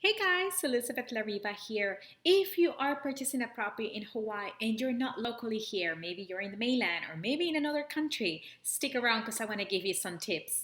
Hey guys, Elizabeth Lariva here. If you are purchasing a property in Hawaii and you're not locally here, maybe you're in the mainland or maybe in another country, stick around because I want to give you some tips.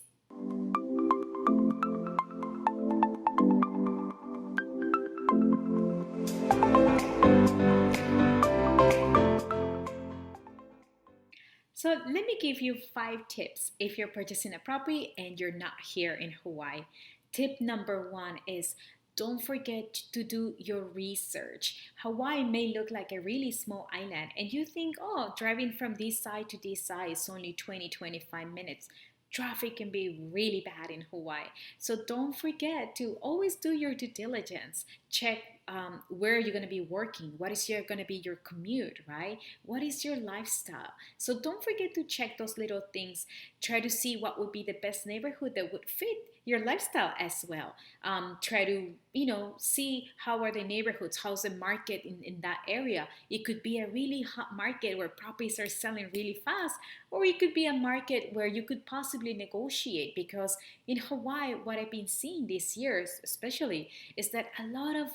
So let me give you 5 tips if you're purchasing a property and you're not here in Hawaii. Tip number 1 is don't forget to do your research. Hawaii may look like a really small island and you think, oh, driving from this side to this side is only 20-25 minutes. Traffic can be really bad in Hawaii. So don't forget to always do your due diligence. Check where you're going to be working. What is going to be your commute, right? What is your lifestyle? So don't forget to check those little things. Try to see what would be the best neighborhood that would fit your lifestyle as well. Try to, see how are the neighborhoods, how's the market in that area. It could be a really hot market where properties are selling really fast, or it could be a market where you could possibly negotiate because in Hawaii, what I've been seeing these years, especially, is that a lot of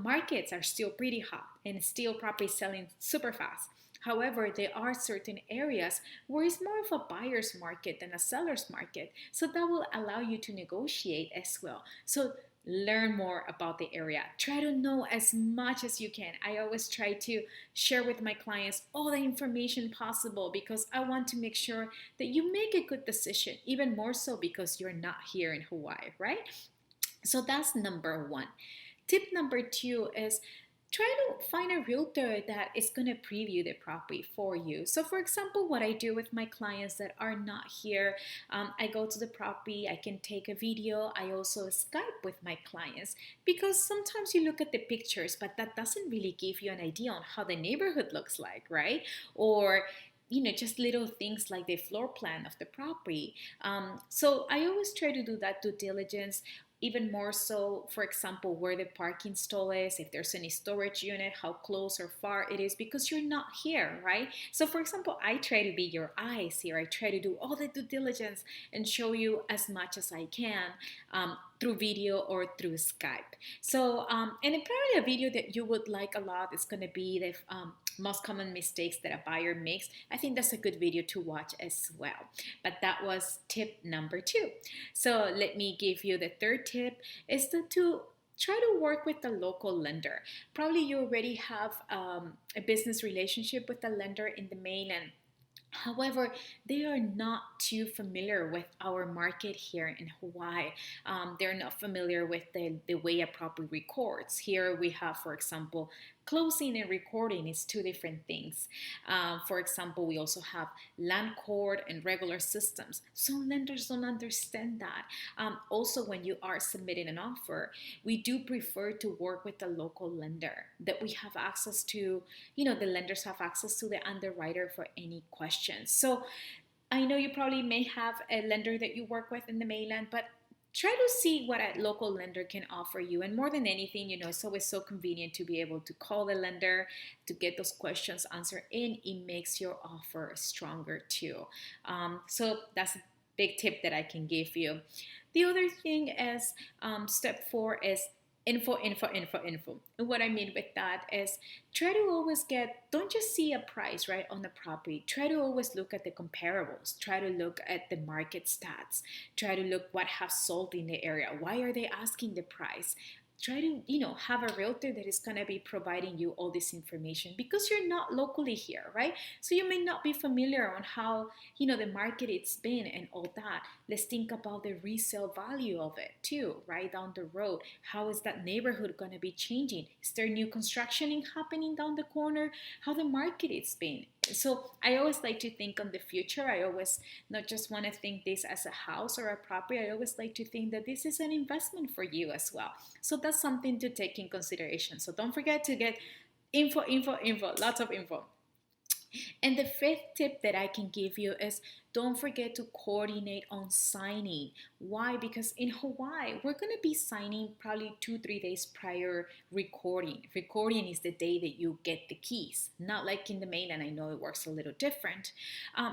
markets are still pretty hot and still property selling super fast. However, there are certain areas where it's more of a buyer's market than a seller's market. So that will allow you to negotiate as well. So learn more about the area. Try to know as much as you can. I always try to share with my clients all the information possible because I want to make sure that you make a good decision, even more so because you're not here in Hawaii, right? So that's number 1. Tip number 2 is try to find a realtor that is going to preview the property for you. So, for example, what I do with my clients that are not here, I go to the property, I can take a video, I also Skype with my clients because sometimes you look at the pictures, but that doesn't really give you an idea on how the neighborhood looks like, right? Or just little things like the floor plan of the property. So I always try to do that due diligence, even more so, for example, where the parking stall is, if there's any storage unit, how close or far it is, because you're not here, right? So, for example, I try to be your eyes here. I try to do all the due diligence and show you as much as I can through video or through Skype. So, and probably a video that you would like a lot is going to be the most common mistakes that a buyer makes. I think that's a good video to watch as well. But that was tip number 2. So let me give you the third tip is to try to work with the local lender. Probably you already have a business relationship with the lender in the mainland. However, they are not too familiar with our market here in Hawaii. They're not familiar with the way a property records. Here we have, for example, closing and recording is 2 different things. For example, we also have land court and regular systems. Some lenders don't understand that. Also, when you are submitting an offer, we do prefer to work with a local lender that we have access to. The lenders have access to the underwriter for any questions. So I know you probably may have a lender that you work with in the mainland, but try to see what a local lender can offer you. And more than anything, it's always so convenient to be able to call the lender to get those questions answered, and it makes your offer stronger too. So that's a big tip that I can give you. The other thing is step 4 is info. And what I mean with that is try to always don't just see a price right on the property. Try to always look at the comparables. Try to look at the market stats. Try to look what have sold in the area. Why are they asking the price? Try to have a realtor that is going to be providing you all this information because you're not locally here, right? So you may not be familiar on how the market it's been and all that. Let's think about the resale value of it too, right down the road. How is that neighborhood going to be changing? Is there new construction happening down the corner? How the market it's been? So I always like to think on the future. I always not just want to think this as a house or a property. I always like to think that this is an investment for you as well. So that's something to take in consideration. So don't forget to get info, lots of info. And the 5th tip that I can give you is don't forget to coordinate on signing. Why? Because in Hawaii, we're going to be signing probably 2-3 days prior recording. Recording is the day that you get the keys. Not like in the mainland, I know it works a little different.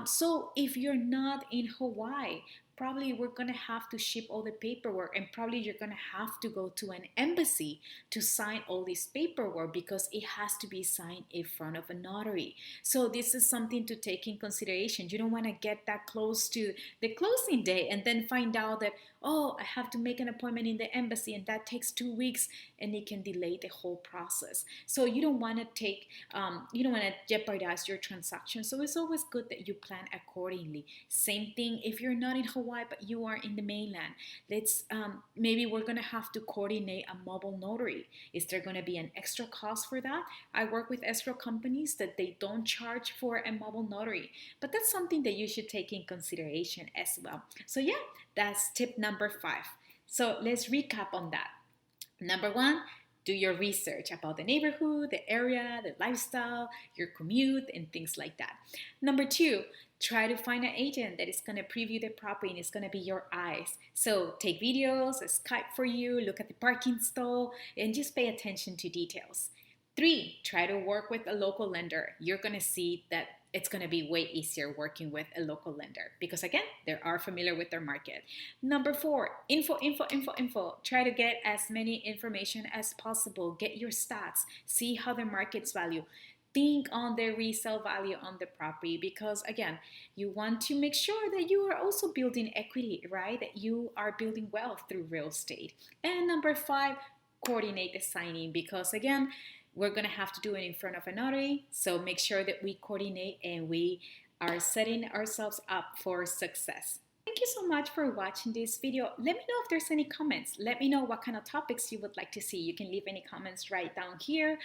So if you're not in Hawaii, probably we're going to have to ship all the paperwork, and probably you're going to have to go to an embassy to sign all this paperwork because it has to be signed in front of a notary. So this is something to take in consideration. You don't want to get that close to the closing day and then find out that, oh, I have to make an appointment in the embassy and that takes 2 weeks, and it can delay the whole process. So you don't want to you don't want to jeopardize your transaction. So it's always good that you plan accordingly. Same thing if you're not in Hawaii but you are in the mainland. Let's maybe we're gonna have to coordinate a mobile notary. Is there gonna be an extra cost for that? I work with escrow companies that they don't charge for a mobile notary, but that's something that you should take in consideration as well. So yeah, that's tip number 5. So let's recap on that. Number 1, do your research about the neighborhood, the area, the lifestyle, your commute, and things like that. Number 2, try to find an agent that is going to preview the property and it's going to be your eyes. So take videos, Skype for you, look at the parking stall, and just pay attention to details. 3, try to work with a local lender. You're going to see that it's going to be way easier working with a local lender because, again, they are familiar with their market. Number 4, info. Try to get as many information as possible. Get your stats. See how the market's value. Think on the resale value on the property because, again, you want to make sure that you are also building equity, right? That you are building wealth through real estate. And number 5, coordinate the signing because, again, we're going to have to do it in front of a notary. So make sure that we coordinate and we are setting ourselves up for success. Thank you so much for watching this video. Let me know if there's any comments. Let me know what kind of topics you would like to see. You can leave any comments right down here.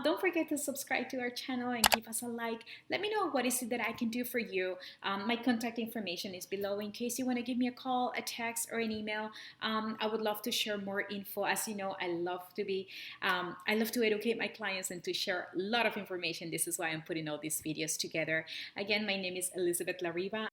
Don't forget to subscribe to our channel and give us a like. Let me know what is it that I can do for you. My contact information is below in case you want to give me a call, a text, or an email. I would love to share more info. As you know, I love to educate my clients and to share a lot of information. This is why I'm putting all these videos together. Again, my name is Elizabeth Lariva.